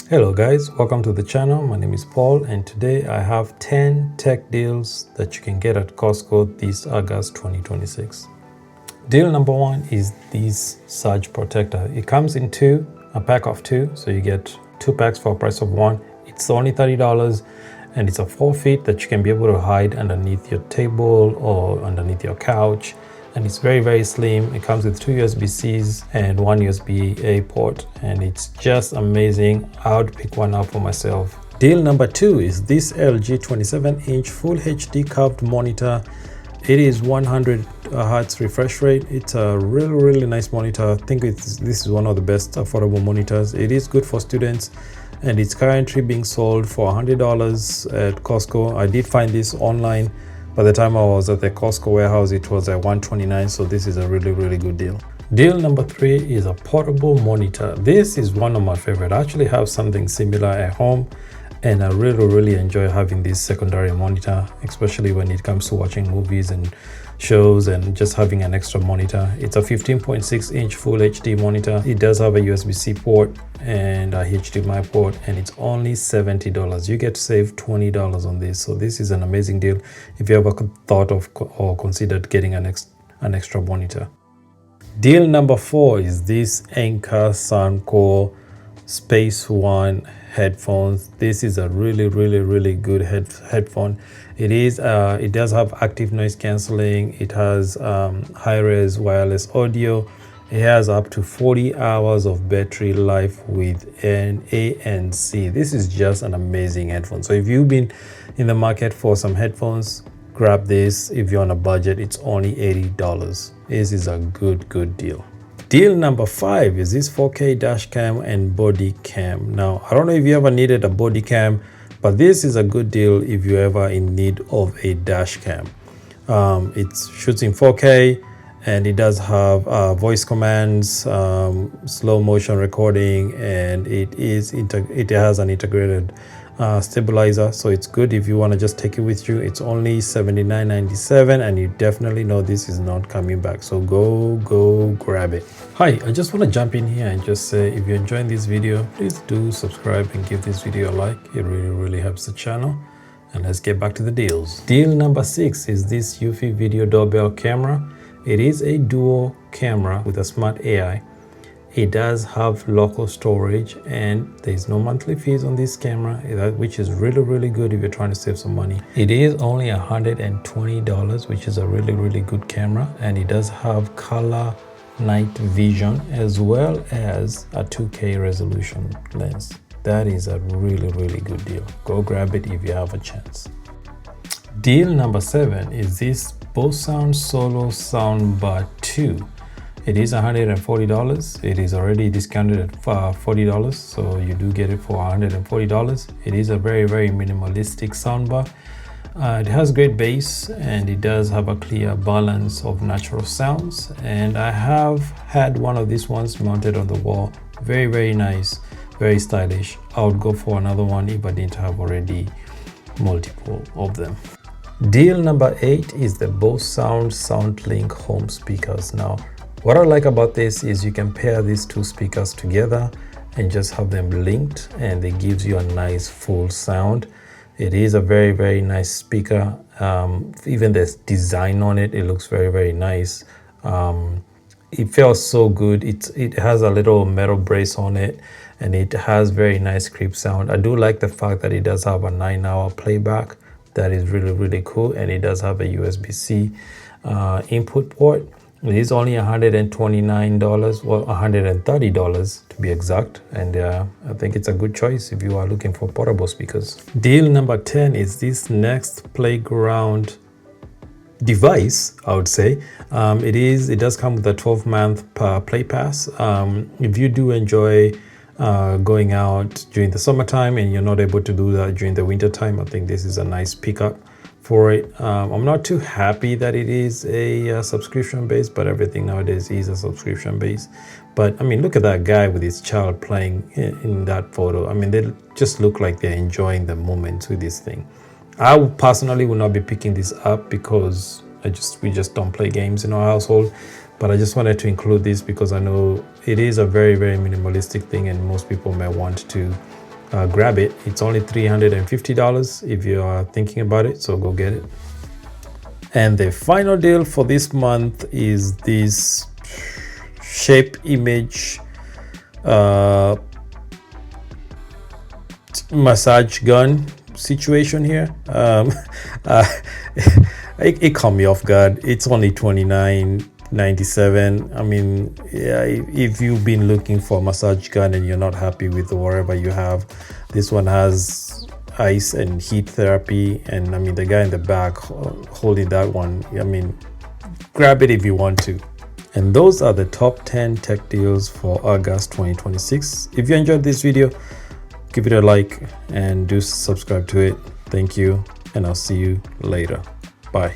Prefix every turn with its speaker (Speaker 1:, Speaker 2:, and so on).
Speaker 1: Hello guys, welcome to the channel. My name is Paul and today I have 10 tech deals that you can get at Costco this August 2026. Deal number one is this surge protector. It comes in a pack of two, so you get two packs for a price of one. It's only $30 and it's a 4 feet that you can be able to hide underneath your table or underneath your couch. And it's very slim. It comes with two USB-Cs and one USB-A port, and it's just amazing. I would pick one up for myself. Deal number two is this LG 27-inch Full HD curved monitor. It is 100 Hz refresh rate. It's a really nice monitor. I think this is one of the best affordable monitors. It is good for students, and it's currently being sold for $100 at Costco. I did find this online. By the time I was at the Costco warehouse, it was at $129, so this is a really good deal. Deal number three is a portable monitor. This is one of my favorite. I actually have something similar at home, and I really enjoy having this secondary monitor, especially when it comes to watching movies and shows and just having an extra monitor. It's a 15.6-inch Full HD monitor. It does have a USB-C port and a HDMI port, and it's only $70. You get to save $20 on this, so this is an amazing deal if you ever thought of or considered getting an extra monitor. Deal number four is this Anker Soundcore Space One headphones. This is a really good headphone. It does have active noise cancelling. It has high-res wireless audio. It has up to 40 hours of battery life with an ANC. This is just an amazing headphone. So if you've been in the market for some headphones, grab this. If you're on a budget, it's only $80. This is a good deal. Deal number five is this 4K dash cam and body cam. Now, I don't know if you ever needed a body cam, but this is a good deal if you're ever in need of a dash cam. It shoots in 4K, and it does have voice commands, slow motion recording, and it has an integrated stabilizer, so it's good if you want to just take it with you. It's only $79.97, and you definitely know this is not coming back, so go grab it. Hi, I just want to jump in here and just say, if you're enjoying this video, please do subscribe and give this video a like. It really helps the channel. And let's get back to the deals. Deal number six is this Eufy video doorbell camera. It is a dual camera with a smart AI. It does have local storage, and there's no monthly fees on this camera, which is really good if you're trying to save some money. It is only $120, which is a really good camera, and it does have color night vision as well as a 2K resolution lens. That is a really good deal. Go grab it if you have a chance. Deal number seven is this Bose Solo Soundbar 2. It is $140. It is already discounted at $40, so you do get it for $140. It is a very minimalistic soundbar. It has great bass, and it does have a clear balance of natural sounds. And I have had one of these ones mounted on the wall. Very nice, very stylish. I would go for another one if I didn't have already multiple of them. Deal number eight is the Bose SoundLink home speakers. Now, what I like about this is you can pair these two speakers together and just have them linked, and it gives you a nice full sound. It is a very nice speaker. Even the design on it looks very nice. It feels so good. It has a little metal brace on it, and it has very nice creep sound. I do like the fact that it does have a 9-hour playback. That is really cool, and it does have a USB-C input port. It is only $129, well, $130 to be exact, and I think it's a good choice if you are looking for portable speakers. Deal number 10 is this Nest Playground device, I would say. It does come with a 12-month play pass. If you do enjoy going out during the summertime and you're not able to do that during the winter time, I think this is a nice pickup for it. I'm not too happy that it is a subscription base, but everything nowadays is a subscription base. But I mean, look at that guy with his child playing in that photo. I mean, they just look like they're enjoying the moment with this thing. I personally will not be picking this up because we just don't play games in our household. But I just wanted to include this because I know it is a very minimalistic thing, and most people may want to grab it. It's only $350 if you are thinking about it, so go get it. And the final deal for this month is this shape image massage gun situation here. It caught me off guard. It's only $29.97. I mean, yeah, if you've been looking for a massage gun and you're not happy with whatever you have, this one has ice and heat therapy, and I mean the guy in the back holding that one, I mean, grab it if you want to. And those are the top 10 tech deals for August 2026. If you enjoyed this video, give it a like and do subscribe to it. Thank you, and I'll see you later. Bye.